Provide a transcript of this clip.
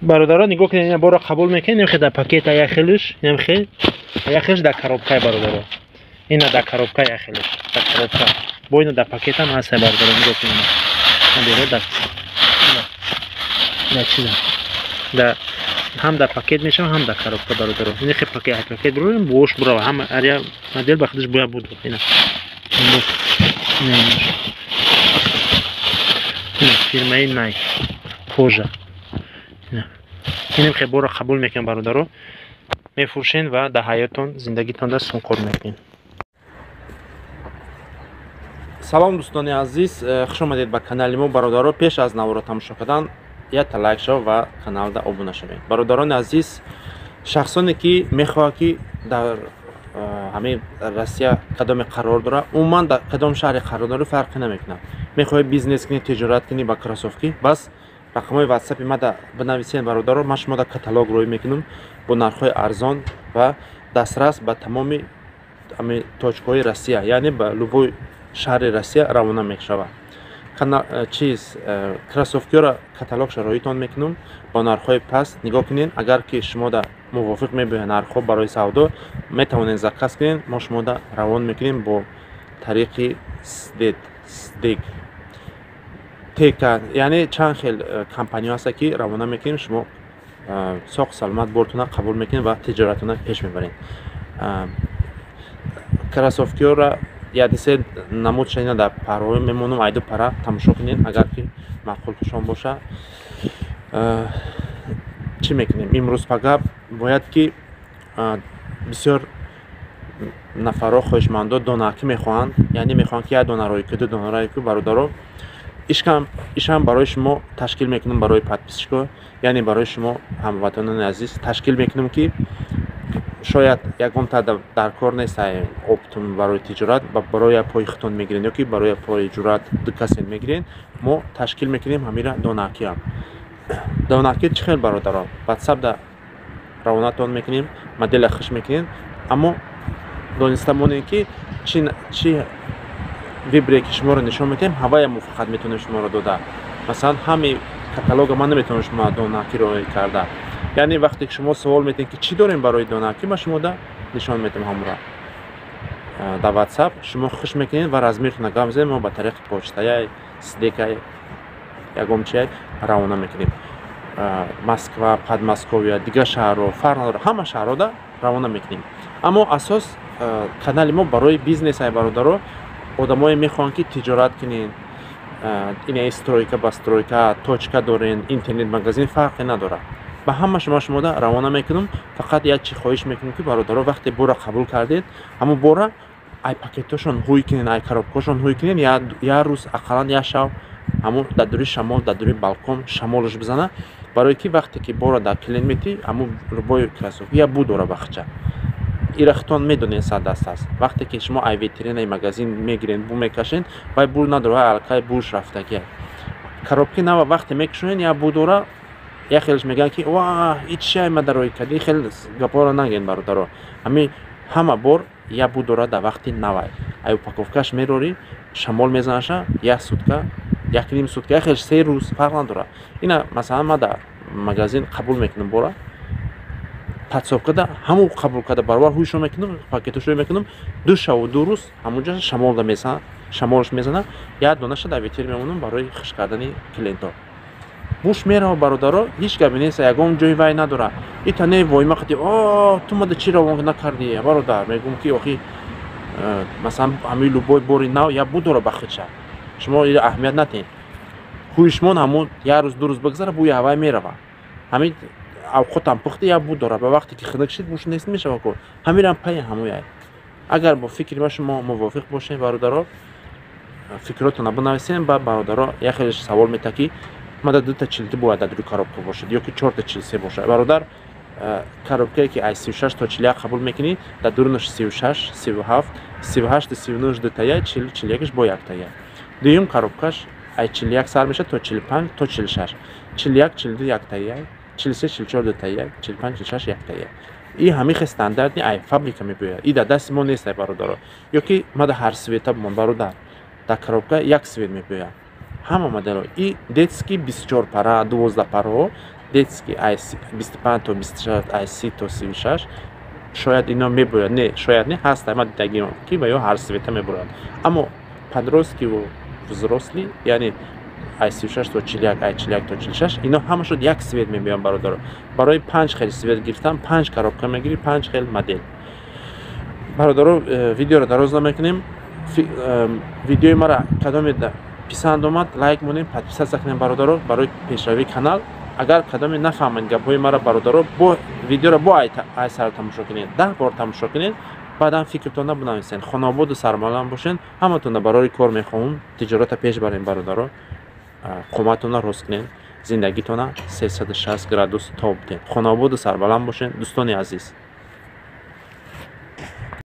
бародаро нигоҳ кунед, ина боро қабул мекунед, нахе дар пакета яхелиш, нахе яхелиш дар коробка бародаро. Ина дар коробка яхелиш, дар коробка. Бо ина дар пакета ам ҳаст бародаро, нигоҳ кунед. Наберо дар чиза. Дар ҳам дар пакет мешава, ҳам дар коробка бародаро. Нахе пакет бирорем, бош бирова, ҳама ария модел ба худаш бояд буд. Ина. Ина фирмаи Nike кожа. Инам хебора қабул мекунем бародаро. Мефурӯшен ва дар ҳаётон, зиндагитонда сунқор мекунем. Салом дӯстони азиз, хуш омадед ба канали мо бародаро. Пеш аз навро тамошо кардан як лайк шав ва каналда обуна шавед. Бародарони азиз, шахсоне ки мехоҳад ки дар ҳамин Россия кадоме қарор дора, умуман дар кадом шаҳре қарор дора фарқи намекунад. Мехоҳед бизнес кунед, тиҷорат кунед ба кроссовки, бас рақамҳои WhatsApp мада бинависед бародаро, ман шумо дар каталог рӯй мекунам бо нархҳои арзон ва дастрас ба тамоми точкаҳои Россия, яъне ба любой шаҳри Россия равона мешавад. Кроссовкиёро каталог шароитон мекунам бо нархҳои паст. Нигоҳ кунед, агар ки шумо да мувофиқ мебояд нархҳо барои савдо, метавонед заказ кунед, мо шумо да равон мекунем бо тариқи SDEG. Тека, яъне чанд хел компания ҳаст ки равона мекунем, шумо соқ саломат бортона қабул мекунед ва тиҷоратона пеш мебаред. Кроссовкиёро яъне намуд шайна дар парҳои мемонам, айду пара тамошо кунед, агар ки маъқул пушон боша. Чӣ мекунем? Имрӯз пагаб бояд ки бисёр нафарҳо хоҳишмандо донакӣ мехоҳанд, яъне мехоҳанд ки як дона ройку, ду дона ройку бародаро. Ишам барои шумо ташкил мекунам барои подписчикҳо, яъне барои шумо ҳамватанони азиз ташкил мекунам ки шояд ягонта дар кор нест оптум барои тиҷорат, барои як пои хитон мегирен ё ки барои як пои ҷуръат ду касен мегирен, мо ташкил мекунем ҳамира донакиам. Донакӣ чӣ хел бародаро? WhatsApp да равонатон мекунем, модела хиш мекунем, аммо дониста монем ки чӣ вибре ки шуморо нишон метаҳем, ҳаваям фақат метавонем шуморо дода. Масалан, ҳами каталога ман наметавонам шумо донакиро карда. Яъне вақте ки шумо savol метавонед ки чӣ дорем барои донакӣ, ман шумо да нишон метавонам ҳамура. Дар WhatsApp шумо хиш мекунед ва размиртон нагоҳ мезанед, мо ба тариқи почтая, SDEG ягон чия равона мекунем. Москва, Подмосковья, дигар шаҳрҳо, фарқ надорад, ҳама шаҳрҳо да равона мекунем. Аммо асос канали мо барои бизнес ай бародаро, одамое мехоҳанд ки тиҷорат кунед, ина стройка ба стройка, точка дорен, интернет магазин фарқе надорад. Ба ҳама шумо да равона мекунам. Фақат як чӣ хоҳиш мекунам ки бародаро вақте бора қабул кардед, ҳамон бора ай пакетошон ҳуй кунед, ай коробкашон ҳуй кунед, як рӯз ақаллан як шав ҳамон дар дури шамол, дар дури балкон шамолаш бизана, барое ки вақте ки бора дар клиент метӣ, ҳамон рӯбои кроссовки я бу дора бахча. Ира хитон медонед сад даст аст. Вақте ки шумо ай витринаи магазин мегирен, бу мекашен, вай бу надора, вай алкай буш рафтагия. Коробки нава вақте мекашонед, я бу дора, я хелш мегӯянд ки ва ич шай мадарои кади, хел гапоро нагӯед бародаро. Ҳама бор я бу дора дар вақти навай. Ай упаковкаш мерори, шамол мезанаша, як сутка, як ним сутка, я хелш 3 рӯз фарқ надорад. Ина масалан ман дар магазин қабул мекунам бора. Подсобкада ҳамон қабул карда баробар ҳуйшо мекунам, пакетошо мекунам, 2 шаву 2 рӯз ҳамонҷа шамолда мезана, шамолаш мезана, як донаша дар витрин мемонам барои хиш кардани клиентҳо. Буш мерава бародаро, ҳеҷ габи нест, ягон ҷои вай надора. Ита не воима қати, ту мада чӣ равон накардӣ бародар, мегӯям ки охи масалан ҳамин любой бори нав я бу дора бахича. Шумо ин аҳамият натед. Ҳуйшмон ҳамон як рӯз 2 рӯз бигзара, бу ҳавай мерава. Ҳамин авқотам пухти я бу дора, ба вақте ки хинак шид буш нест мешава ко. Ҳамирам пай ҳамояй. Агар бо фикри ма шумо мувофиқ бошед бародаро, фикротона бинависед, ба бародаро як хеле савол метавонад ки мада 2 та чилти бояд дар дури коробка бошад ё ки 4 та чилси бошад. Бародар, коробкае ки ай 36 то 41 қабул мекунӣ, дар дурунаш 36, 37, 38 та 39 ду тая, 40, 41ш бо як тая. Дуюм коробкаш ай 41 сар мешад то 45 то 46. 41, 42 як тая, 43, 44 ду тая, 45, 46 як тая. И ҳамихе стандартни ай фабрика мебояд. И дар дасти мо нест ай бародаро. Ё ки мада ҳар света бимон бародар. Дар коробка як свет мебояд. Ҳама моделҳо. И детски 24 пара, 12 параҳо детский IC 25 то 26 IC то 36 шояд ино мебурад, не шояд не ҳаст ама дидагиам ки ба ё ҳар света мебурад, аммо подростки взросли яъне i36 то 41 i41 то 46 ино ҳамашон як свет мебиён бародаро. Барои 5 хел свет гирифтам 5 коробка мегирӣ, 5 хел модел. бародаро видеоро дароз намекунем. видеои мара кадоме писанд омад лайк монем, подписатсия кунем бародаро барои пешравии канал. агар кадоме нафаҳмед гапҳои мара бародаро бо видеоро бо ай сар тамошо кунед, 10 бор тамошо кунед, баъдан фикртона бинависед, хонободу сарбаланд бошед. ҳаматона барои кор мехоҳум тиҷорота пеш барем бародаро. қоматона рост кунед, зиндагитона 360 градус тоб дед, хонободу сарбаланд бошед. дӯстони азиз,